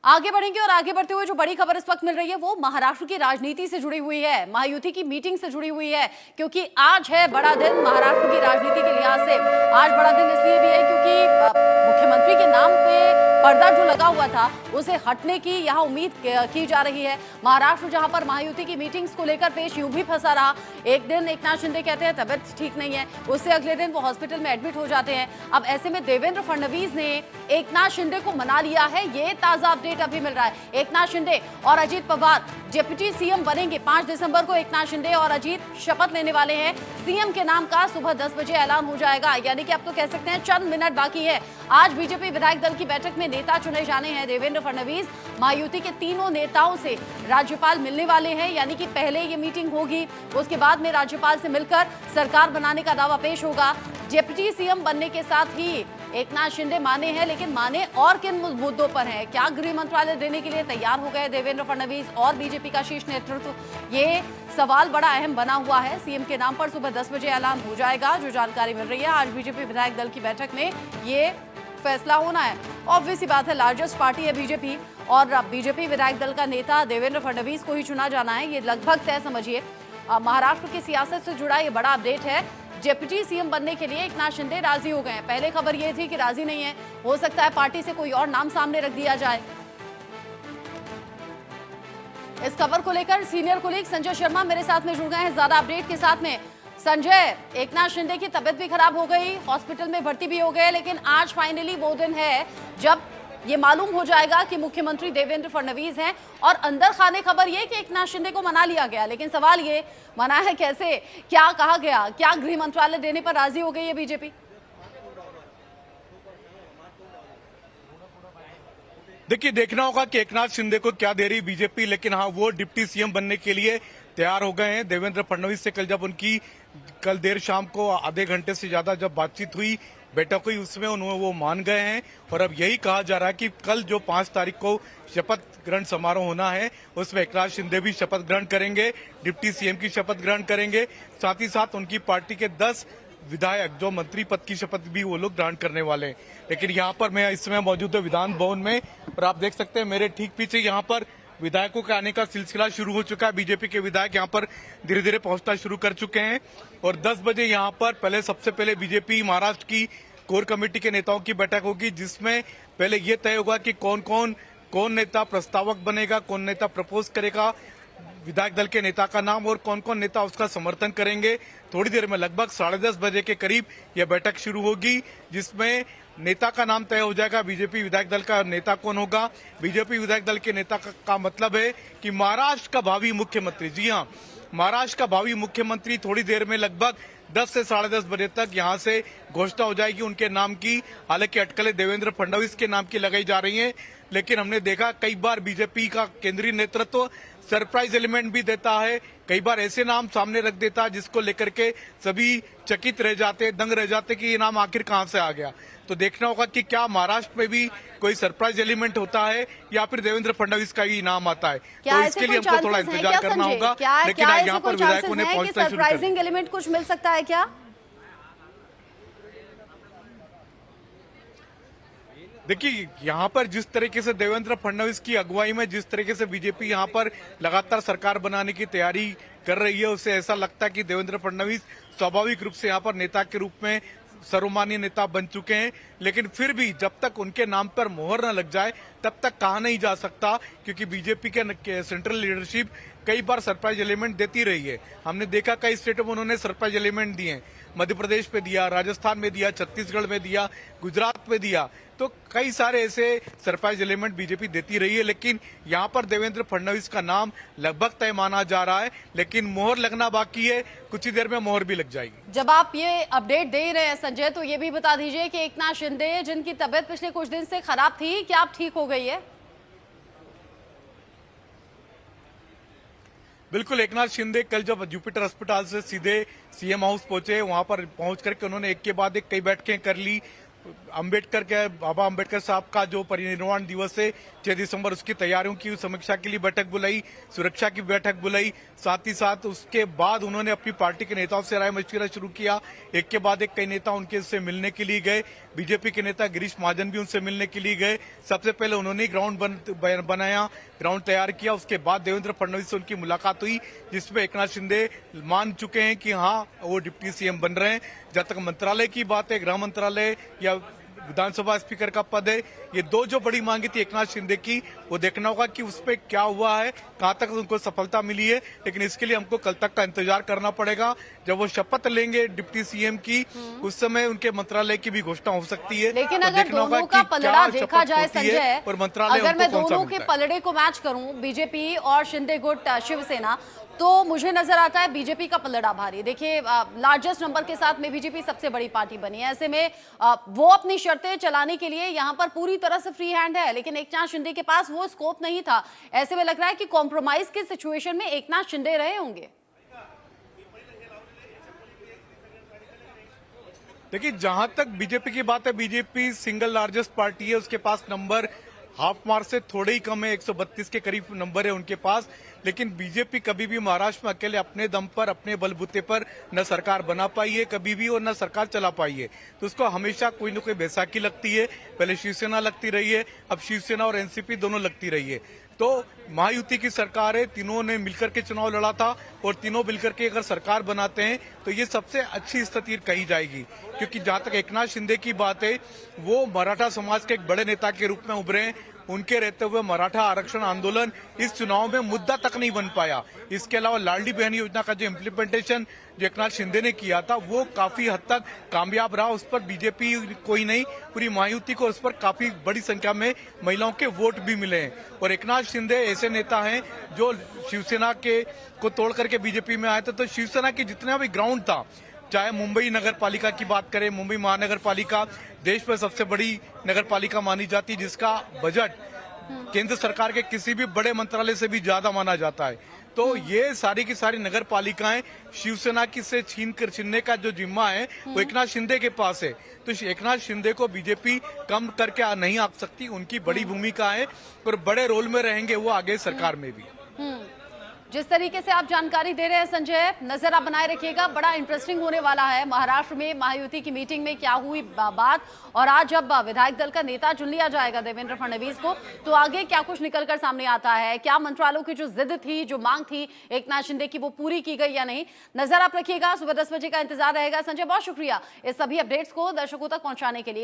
आगे बढ़ेंगे और आगे बढ़ते हुए जो बड़ी खबर इस वक्त मिल रही है वो महाराष्ट्र की राजनीति से जुड़ी हुई है, महायुति की मीटिंग से जुड़ी हुई है, क्योंकि आज है बड़ा दिन महाराष्ट्र की राजनीति के लिहाज से। आज बड़ा दिन इसलिए भी है क्योंकि मुख्यमंत्री के नाम पे पर्दा जो लगा हुआ था उसे हटने की यहाँ उम्मीद की जा रही है। महाराष्ट्र जहां पर महायुति की मीटिंग्स को लेकर पेश यूं भी फंसा रहा, एक दिन एकनाथ शिंदे कहते हैं तबियत ठीक नहीं है, उससे अगले दिन वो हॉस्पिटल में एडमिट हो जाते हैं। अब ऐसे में देवेंद्र फडणवीस ने एकनाथ शिंदे को मना लिया है, ये ताजा अपडेट अभी मिल रहा है। एकनाथ शिंदे और अजीत पवार डिप्टी सीएम बनेंगे। 5 दिसंबर को एकनाथ शिंदे और अजीत शपथ लेने वाले हैं। सीएम के नाम का सुबह 10 बजे ऐलान हो जाएगा, यानी कि अब तो कह सकते हैं चंद मिनट बाकी है। आज बीजेपी विधायक दल की बैठक में नेता चुने जाने हैं। देवेंद्र फडणवीस महायुति के तीनों नेताओं से राज्यपाल मिलने वाले हैं, यानी कि पहले ये मीटिंग होगी, उसके बाद में राज्यपाल से मिलकर सरकार बनाने का दावा पेश होगा। डिप्टी सीएम बनने के साथ ही एकनाथ शिंदे माने हैं, लेकिन माने और किन मुद्दों पर हैं? क्या गृह मंत्रालय देने के लिए तैयार हो गए देवेंद्र फडणवीस और बीजेपी का शीर्ष नेतृत्व? ये सवाल बड़ा अहम बना हुआ है। सीएम के नाम पर सुबह 10 बजे ऐलान हो जाएगा, जो जानकारी मिल रही है। आज बीजेपी विधायक दल की बैठक में ये फैसला होना है। ऑब्वियस सी बात है, लार्जेस्ट पार्टी है बीजेपी और बीजेपी विधायक दल का नेता देवेंद्र फडणवीस को ही चुना जाना है, ये लगभग तय समझिए। महाराष्ट्र की सियासत से जुड़ा ये बड़ा अपडेट है। डिप्टी सीएम बनने के लिए एकनाथ शिंदे राजी हो गए हैं। पहले खबर ये थी कि राजी नहीं है, हो सकता है पार्टी से कोई और नाम सामने रख दिया जाए। इस खबर को लेकर सीनियर कोलीग संजय शर्मा मेरे साथ में जुड़ गए हैं ज्यादा अपडेट के साथ में। संजय, एकनाथ शिंदे की तबीयत भी खराब हो गई, हॉस्पिटल में भर्ती भी हो गए, लेकिन आज फाइनली वो दिन है जब ये मालूम हो जाएगा कि मुख्यमंत्री देवेंद्र फडणवीस हैं। और अंदर खाने खबर ये कि एकनाथ शिंदे को मना लिया गया, लेकिन सवाल ये मना है कैसे, क्या कहा गया, क्या गृह मंत्रालय देने पर राजी हो गई है बीजेपी? देखिए, देखना होगा कि एकनाथ शिंदे को क्या दे रही बीजेपी, लेकिन हाँ, वो डिप्टी सीएम बनने के लिए तैयार हो गए हैं। देवेंद्र फडणवीस से कल देर शाम को आधे घंटे से ज्यादा जब बातचीत हुई, बैठक हुई, उसमें उन्होंने वो मान गए हैं। और अब यही कहा जा रहा है कि कल जो 5 तारीख को शपथ ग्रहण समारोह होना है, उसमें एकनाथ शिंदे भी शपथ ग्रहण करेंगे, डिप्टी सीएम की शपथ ग्रहण करेंगे। साथ ही साथ उनकी पार्टी के 10 विधायक जो मंत्री पद की शपथ भी वो लोग ग्रहण करने वाले हैं। लेकिन यहाँ पर मैं इस समय मौजूद हूँ विधान भवन में, और आप देख सकते हैं मेरे ठीक पीछे यहाँ पर विधायकों के आने का सिलसिला शुरू हो चुका है। बीजेपी के विधायक यहाँ पर धीरे धीरे पहुंचना शुरू कर चुके हैं और 10 बजे यहाँ पर सबसे पहले बीजेपी महाराष्ट्र की कोर कमेटी के नेताओं की बैठक होगी, जिसमें पहले ये तय होगा कि कौन नेता प्रस्तावक बनेगा, कौन नेता प्रपोज करेगा विधायक दल के नेता का नाम, और कौन कौन नेता उसका समर्थन करेंगे। थोड़ी देर में लगभग 10:30 बजे के करीब यह बैठक शुरू होगी, जिसमें नेता का नाम तय हो जाएगा। बीजेपी विधायक दल का नेता कौन होगा? बीजेपी विधायक दल के नेता का मतलब है कि महाराष्ट्र का भावी मुख्यमंत्री, जी हाँ, महाराष्ट्र का भावी मुख्यमंत्री थोड़ी देर में लगभग 10 से 10:30 बजे तक यहां से घोषणा हो जाएगी उनके नाम की। हालांकि अटकलें देवेंद्र फडणवीस के नाम की लगाई जा रही हैं, लेकिन हमने देखा कई बार बीजेपी का केंद्रीय नेतृत्व सरप्राइज एलिमेंट भी देता है, कई बार ऐसे नाम सामने रख देता है जिसको लेकर के सभी चकित रह जाते, दंग रह जाते कि ये नाम आखिर कहां से आ गया। तो देखना होगा कि क्या महाराष्ट्र में भी कोई सरप्राइज एलिमेंट होता है या फिर देवेंद्र फडणवीस का ही नाम आता है। तो इसके लिए हमको थोड़ा इंतजार करना होगा। लेकिन यहाँ पर विधायकों ने पहुंचना शुरू कर दिया। सरप्राइजिंग एलिमेंट कुछ मिल सकता है क्या? देखिए, यहाँ पर जिस तरीके से देवेंद्र फडणवीस की अगुवाई में जिस तरीके से बीजेपी यहाँ पर लगातार सरकार बनाने की तैयारी कर रही है, उससे ऐसा लगता है कि देवेंद्र फडणवीस स्वाभाविक रूप से यहाँ पर नेता के रूप में सर्वमान्य नेता बन चुके हैं। लेकिन फिर भी जब तक उनके नाम पर मोहर न लग जाए तब तक कहा नहीं जा सकता, क्योंकि बीजेपी के सेंट्रल लीडरशिप कई बार सरप्राइज एलिमेंट देती रही है। हमने देखा कई स्टेटों में उन्होंने सरप्राइज एलिमेंट दिए, मध्य प्रदेश में दिया, राजस्थान में दिया, छत्तीसगढ़ में दिया, गुजरात में दिया, तो कई सारे ऐसे सरप्राइज एलिमेंट बीजेपी देती रही है। लेकिन यहाँ पर देवेंद्र फडणवीस का नाम लगभग तय माना जा रहा है, लेकिन मोहर लगना बाकी है, कुछ ही देर में मोहर भी लग जाएगी। जब आप ये अपडेट दे रहे हैं संजय, तो ये भी बता दीजिए कि एकनाथ शिंदे जिनकी तबियत पिछले कुछ दिन से खराब थी, क्या आप ठीक हो गई है? बिल्कुल, एकनाथ शिंदे कल जब जुपिटर अस्पताल से सीधे सीएम हाउस पहुंचे, वहां पर पहुंच करके उन्होंने एक के बाद एक कई बैठकें कर ली, अंबेडकर के बाबा अंबेडकर साहब का जो परिनिर्वाण दिवस है 6 दिसंबर, उसकी तैयारियों की समीक्षा के लिए बैठक बुलाई, सुरक्षा की बैठक बुलाई। साथ ही साथ उसके बाद उन्होंने अपनी पार्टी के नेताओं से राय मशविरा शुरू किया। एक के बाद एक कई नेता उनके से मिलने के लिए गए। बीजेपी के नेता गिरीश महाजन भी उनसे मिलने के लिए गए। सबसे पहले उन्होंने ग्राउंड बनाया, ग्राउंड तैयार किया। उसके बाद देवेंद्र फडणवीस से उनकी मुलाकात हुई, जिसमें एकनाथ शिंदे मान चुके हैं कि हाँ वो डिप्टी सीएम बन रहे हैं। जहां तक मंत्रालय की बात है, गृह मंत्रालय या विधानसभा स्पीकर का पद है, ये दो जो बड़ी मांगी थी एकनाथ शिंदे की, वो देखना होगा कि उस पर क्या हुआ है, कहां तक उनको सफलता मिली है। लेकिन इसके लिए हमको कल तक का इंतजार करना पड़ेगा। जब वो शपथ लेंगे डिप्टी सीएम की, उस समय उनके मंत्रालय की भी घोषणा हो सकती है। लेकिन तो अगर देखना होगा दोनों का कि पलड़ा क्या देखा शपथ जाए होती है संजय, और मंत्रालय अगर मैं उनको कौन सा दोनों के मिलता है। पलड़े को मैच करूं, बीजेपी और शिंदे गुट शिवसेना, तो मुझे नजर आता है बीजेपी का पलड़ा भारी। देखिए, लार्जेस्ट नंबर के साथ में बीजेपी सबसे बड़ी पार्टी बनी है। ऐसे में वो अपनी शर्तें चलाने के लिए यहां पर पूरी तरह से फ्री हैंड है, लेकिन एकनाथ शिंदे के पास वो स्कोप नहीं था। ऐसे में लग रहा है कि कॉम्प्रोमाइज के सिचुएशन में एकनाथ शिंदे रहे होंगे। देखिए, जहां तक बीजेपी की बात है, बीजेपी सिंगल लार्जेस्ट पार्टी है। उसके पास नंबर हाफ मार्क से थोड़े ही कम है, 132 के करीब नंबर है उनके पास। लेकिन बीजेपी कभी भी महाराष्ट्र में अकेले अपने दम पर, अपने बलबूते पर न सरकार बना पाई है कभी भी, और न सरकार चला पाई है। तो उसको हमेशा कोई न कोई बैसाखी लगती है। पहले शिवसेना लगती रही है, अब शिवसेना और एनसीपी दोनों लगती रही है। तो महायुति की सरकार है, तीनों ने मिलकर के चुनाव लड़ा था, और तीनों मिलकर के अगर सरकार बनाते हैं तो ये सबसे अच्छी स्थिति कही जाएगी। क्योंकि जहां तक एकनाथ शिंदे की बात है, वो मराठा समाज के एक बड़े नेता के रूप में उभरे हैं। उनके रहते हुए मराठा आरक्षण आंदोलन इस चुनाव में मुद्दा तक नहीं बन पाया। इसके अलावा लाडली बहन योजना का जो इम्प्लीमेंटेशन जो एकनाथ शिंदे ने किया था, वो काफी हद तक कामयाब रहा। उस पर बीजेपी कोई नहीं, पूरी महायुति को उस पर काफी बड़ी संख्या में महिलाओं के वोट भी मिले हैं। और एकनाथ शिंदे ऐसे नेता हैं जो शिवसेना के को तोड़ करके बीजेपी में आए थे। तो शिवसेना की जितना भी ग्राउंड था, चाहे मुंबई नगर पालिका की बात करें, मुंबई महानगर पालिका देश में सबसे बड़ी नगर पालिका मानी जाती है, जिसका बजट केंद्र सरकार के किसी भी बड़े मंत्रालय से भी ज्यादा माना जाता है। तो ये सारी की सारी नगर पालिकाएं शिवसेना की से छीनने का जो जिम्मा है वो एकनाथ शिंदे के पास है। तो एकनाथ शिंदे को बीजेपी कम करके नहीं आ सकती। उनकी बड़ी भूमिका है और बड़े रोल में रहेंगे वो आगे सरकार में भी। जिस तरीके से आप जानकारी दे रहे हैं संजय, नजर आप बनाए रखिएगा। बड़ा इंटरेस्टिंग होने वाला है महाराष्ट्र में महायुति की मीटिंग में क्या हुई बात, और आज जब विधायक दल का नेता चुन लिया जाएगा देवेंद्र फडणवीस को, तो आगे क्या कुछ निकलकर सामने आता है। क्या मंत्रालयों की जो जिद थी, जो मांग थी एकनाथ शिंदे की, वो पूरी की गई या नहीं, नजर आप रखिएगा। सुबह 10 बजे का इंतजार रहेगा। संजय, बहुत शुक्रिया इस सभी अपडेट्स को दर्शकों तक पहुंचाने के लिए।